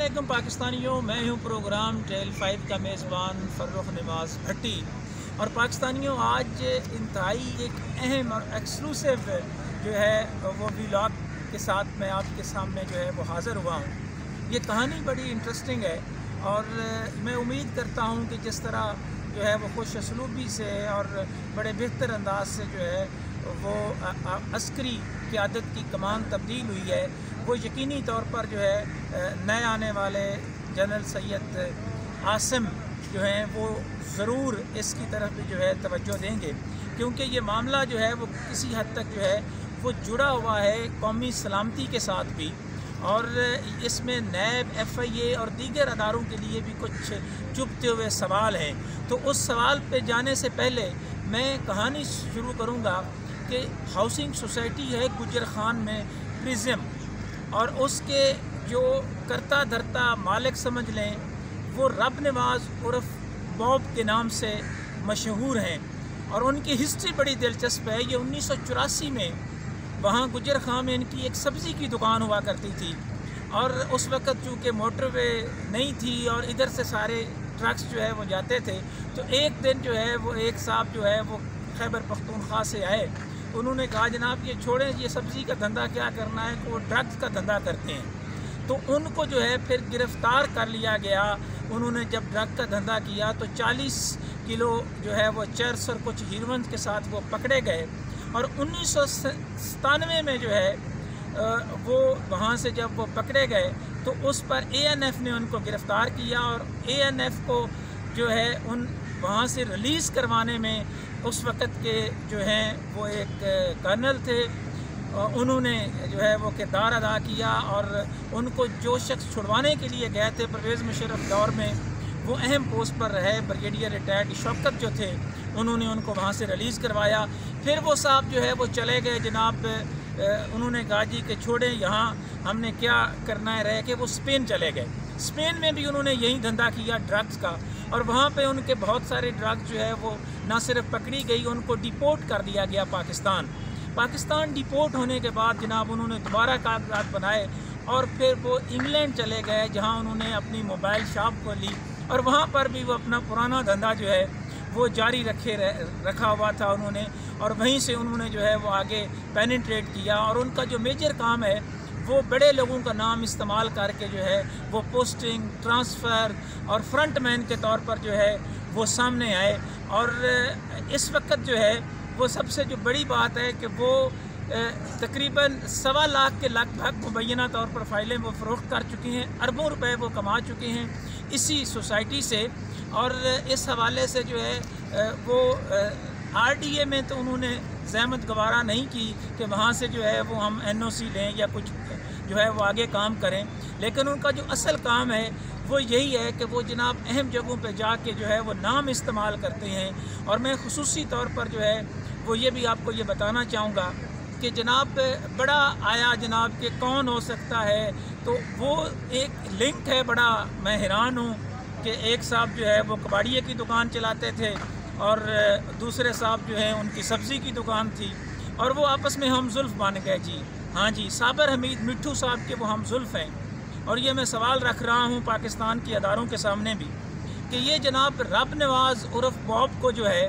अस्सलामुअलैकुम पाकिस्तानियों, मैं हूं प्रोग्राम टेल 5 का मेज़बान फ़र्रुख नवाज़ भट्टी। और पाकिस्तानियों, आज इंतहाई एक अहम और एक्सक्लूसिव जो है वो व्लॉग के साथ मैं आपके सामने जो है वो हाज़िर हुआ हूं। ये कहानी बड़ी इंटरेस्टिंग है और मैं उम्मीद करता हूं कि जिस तरह जो है वो खुश असलूबी से और बड़े बेहतर अंदाज से जो है वो अस्करी क़यादत की कमान तब्दील हुई है, वो यकीनी तौर पर जो है नए आने वाले जनरल सैयद आसिम जो हैं वो ज़रूर इसकी तरफ भी जो है तवज्जो देंगे, क्योंकि ये मामला जो है वो किसी हद तक जो है वो जुड़ा हुआ है कौमी सलामती के साथ भी। और इसमें नैब, FIA और दीगर अदारों के लिए भी कुछ चुभते हुए सवाल हैं। तो उस सवाल पे जाने से पहले मैं कहानी शुरू करूँगा कि हाउसिंग सोसाइटी है गुजर खान में प्रिज्म, और उसके जो करता धरता मालिक समझ लें वो रब नवाज़ उर्फ बॉब के नाम से मशहूर हैं। और उनकी हिस्ट्री बड़ी दिलचस्प है। ये 1984 में वहाँ गुजर खान में इनकी एक सब्ज़ी की दुकान हुआ करती थी, और उस वक़्त चूँकि मोटरवे नहीं थी और इधर से सारे ट्रक्स जो है वो जाते थे, तो एक दिन जो है वो एक साहब जो है वो खैबर पख्तूनख्वा से आए। उन्होंने कहा, जनाब ये छोड़ें, ये सब्ज़ी का धंधा क्या करना है, कि वो ड्रग्स का धंधा करते हैं। तो उनको जो है फिर गिरफ़्तार कर लिया गया। उन्होंने जब ड्रग का धंधा किया तो 40 किलो जो है वो चर्स और कुछ हीरोइन के साथ वो पकड़े गए। और 1997 में जो है वो वहाँ से जब वो पकड़े गए तो उस पर ANF ने उनको गिरफ़्तार किया, और ANF को जो है उन वहाँ से रिलीज़ करवाने में उस वक़्त के जो हैं वो एक कर्नल थे, उन्होंने जो है वो किरदार अदा किया। और उनको जो शख्स छुड़वाने के लिए गए थे परवेज़ मुशर्रफ दौर में, वो अहम पोस्ट पर रहे ब्रिगेडियर रिटायर्ड शौकत जो थे, उन्होंने उनको वहाँ से रिलीज़ करवाया। फिर वो साहब जो है वो चले गए जनाब, उन्होंने कहा जी कि छोड़ें, यहाँ हमने क्या करना है, रह के वो स्पेन चले गए। स्पेन में भी उन्होंने यही धंधा किया ड्रग्स का, और वहाँ पे उनके बहुत सारे ड्रग्स जो है वो ना सिर्फ पकड़ी गई, उनको डिपोर्ट कर दिया गया पाकिस्तान डिपोर्ट होने के बाद जनाब उन्होंने दोबारा कागजात बनाए और फिर वो इंग्लैंड चले गए, जहाँ उन्होंने अपनी मोबाइल शॉप खोली, और वहाँ पर भी वो अपना पुराना धंधा जो है वो जारी रखा हुआ था उन्होंने। और वहीं से उन्होंने जो है वो आगे पेनिट्रेट किया, और उनका जो मेजर काम है वो बड़े लोगों का नाम इस्तेमाल करके जो है वो पोस्टिंग, ट्रांसफ़र और फ्रंट मैन के तौर पर जो है वो सामने आए। और इस वक्त जो है वो सबसे जो बड़ी बात है कि वो तकरीबन 1.25 लाख के लगभग मुबैना तौर पर फ़ाइलें वो फ़रोख्त कर चुके हैं, अरबों रुपए वो कमा चुके हैं इसी सोसाइटी से। और इस हवाले से जो है वो RDA में तो उन्होंने ज़हमत गवारा नहीं की कि वहाँ से जो है वो हम NOC लें या कुछ जो है वो आगे काम करें, लेकिन उनका जो असल काम है वो यही है कि वो जनाब अहम जगहों पे जाके जो है वो नाम इस्तेमाल करते हैं। और मैं ख़ुसूसी तौर पर जो है वो ये भी आपको ये बताना चाहूँगा कि जनाब बड़ा आया जनाब कि कौन हो सकता है, तो वो एक लिंक है बड़ा। मैं हैरान हूँ कि एक साहब जो है वो कबाड़िए की दुकान चलाते थे और दूसरे साहब जो है उनकी सब्ज़ी की दुकान थी, और वो आपस में हम जुल्फ़ बन गए जी। हाँ जी, साबर हमीद मिट्ठू साहब के वो हम जुल्फ़ हैं। और ये मैं सवाल रख रहा हूँ पाकिस्तान के अदारों के सामने भी कि ये जनाब रब नवाज़ उर्फ बॉब को जो है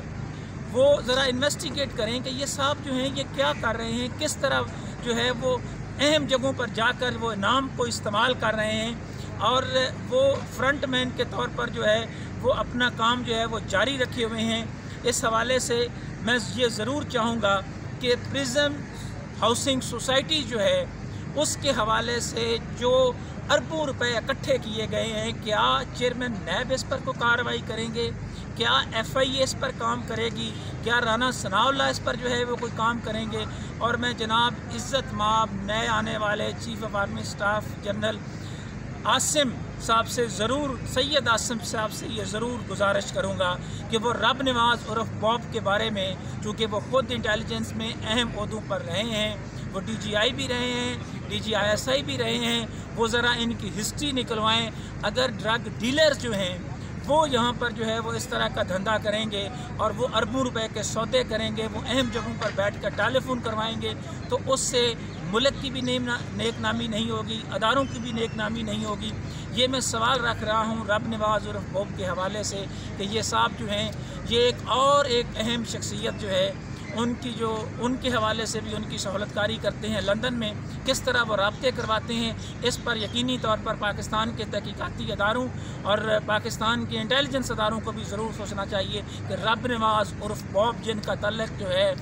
वो ज़रा इन्वेस्टिगेट करें कि ये साहब जो हैं ये क्या कर रहे हैं, किस तरह जो है वो अहम जगहों पर जाकर वो नाम को इस्तेमाल कर रहे हैं, और वो फ्रंट मैन के तौर पर जो है वो अपना काम जो है वो जारी रखे हुए हैं। इस हवाले से मैं ये ज़रूर चाहूँगा कि प्रिज्म हाउसिंग सोसाइटी जो है उसके हवाले से जो अरबों रुपए इकट्ठे किए गए हैं, क्या चेयरमैन नैब इस पर कोई कार्रवाई करेंगे, क्या FIA इस पर काम करेगी, क्या राना सनाउल्लाह इस पर जो है वो कोई काम करेंगे। और मैं जनाब इज़्ज़त माब नए आने वाले chief of army staff general Asim साहब से ज़रूर, सैयद आसिम साहब से ये ज़रूर गुजारिश करूँगा कि वो रब नवाज़ उर्फ बॉब के बारे में, चूँकि वो ख़ुद इंटेलिजेंस में अहम ओहदों पर रहे हैं, वो DGI भी रहे हैं, DGISI भी रहे हैं, वो ज़रा इनकी हिस्ट्री निकलवाएं। अगर ड्रग डीलर्स जो हैं وہ یہاں پر جو ہے وہ اس طرح کا دھندا کریں گے اور وہ اربوں روپے کے سودے کریں گے، وہ اہم جگہوں پر بیٹھ کر ٹیلی فون کروائیں گے، تو اس سے ملک کی بھی نیک نامی نہیں ہوگی، اداروں کی بھی نیک نامی نہیں ہوگی۔ یہ میں سوال رکھ رہا ہوں رب نواز عرف بوب کے حوالے سے کہ یہ صاحب جو ہیں یہ ایک اہم شخصیت جو ہے ان کے حوالے سے بھی ان کی سہولت کاری کرتے ہیں لندن میں، کس طرح وہ رابطے کرواتے ہیں، اس پر یقینی طور پر پاکستان کے تحقیقاتی اداروں اور پاکستان کے انٹیلیجنس اداروں کو بھی ضرور سوچنا چاہیے کہ رب نواز عرف بوب جن کا تعلق جو ہے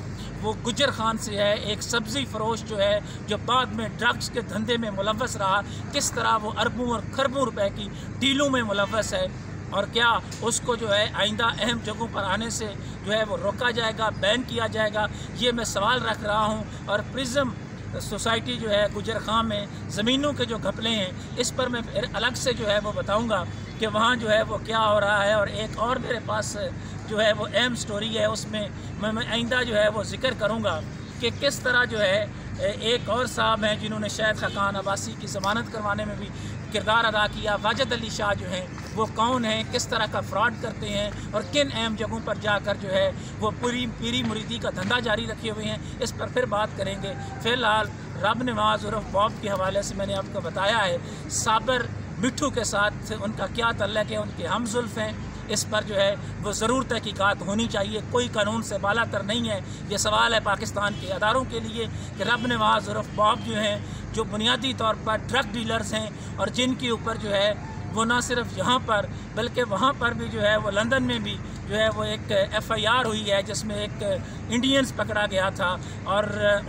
وہ گجر خان سے ہے، ایک سبزی فروش جو ہے جو بعد میں ڈرگز کے دھندے میں ملوث رہا، کس طرح وہ اربوں اور کھربوں روپے کی ڈیلوں میں ملوث ہے، اور کیا اس کو جو ہے آئندہ اہم جگہوں پر آنے سے جو ہے وہ روکا جائے گا، بین کیا جائے گا۔ یہ میں سوال رکھ رہا ہوں۔ اور پرزم سوسائٹی جو ہے گجر خان میں زمینوں کے جو گھپلے ہیں، اس پر میں پھر الگ سے جو ہے وہ بتاؤں گا کہ وہاں جو ہے وہ کیا ہو رہا ہے، اور ایک اور میرے پاس جو ہے وہ اہم سٹوری ہے، اس میں میں آئندہ جو ہے وہ ذکر کروں گا کہ کس طرح جو ہے ایک اور صاحب ہیں جنہوں نے شاہد خاقان عباسی کی ضمانت کروانے میں بھی کردار ادا کیا، واجد علی شاہ جو ہیں وہ کون ہیں، کس طرح کا فراڈ کرتے ہیں اور کن اہم جگہوں پر جا کر جو ہے وہ پیری مریدی کا دھندا جاری رکھے ہوئے ہیں، اس پر پھر بات کریں گے۔ فی الحال رب نواز عرف بوب کے حوالے سے میں نے آپ کو بتایا ہے، صابر مٹھو کے ساتھ ان کا کیا تعلق ہے، ان کے ہم زلف ہیں، اس پر جو ہے وہ ضرور تحقیقات ہونی چاہیے، کوئی قانون سے بالا تر نہیں ہے۔ یہ سوال ہے پاکستان کے اداروں کے لیے کہ رب نواز عرف بوب جو ہیں جو بنیادی طور پر ڈرگ ڈیلرز ہیں اور جن کے اوپر جو ہے وہ نہ صرف یہاں پر بلکہ وہاں پر بھی جو ہے وہ لندن میں بھی جو ہے وہ ایک FIR ہوئی ہے جس میں ایک انڈینز پکڑا گیا تھا، اور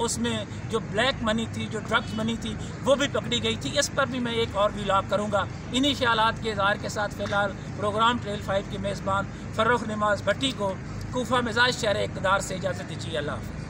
اس میں جو بلیک منی تھی، جو ڈرگز منی تھی، وہ بھی پکڑی گئی تھی۔ اس پر بھی میں ایک اور ویلاگ کروں گا۔ انہی خیالات کے اظہار کے ساتھ فی الحال پروگرام ٹریل 5 کے میزبان فرخ نماز بھٹی کو کوفہ مزاج شہر اقتدار سے اجازت دیجیے۔ اللہ حافظ۔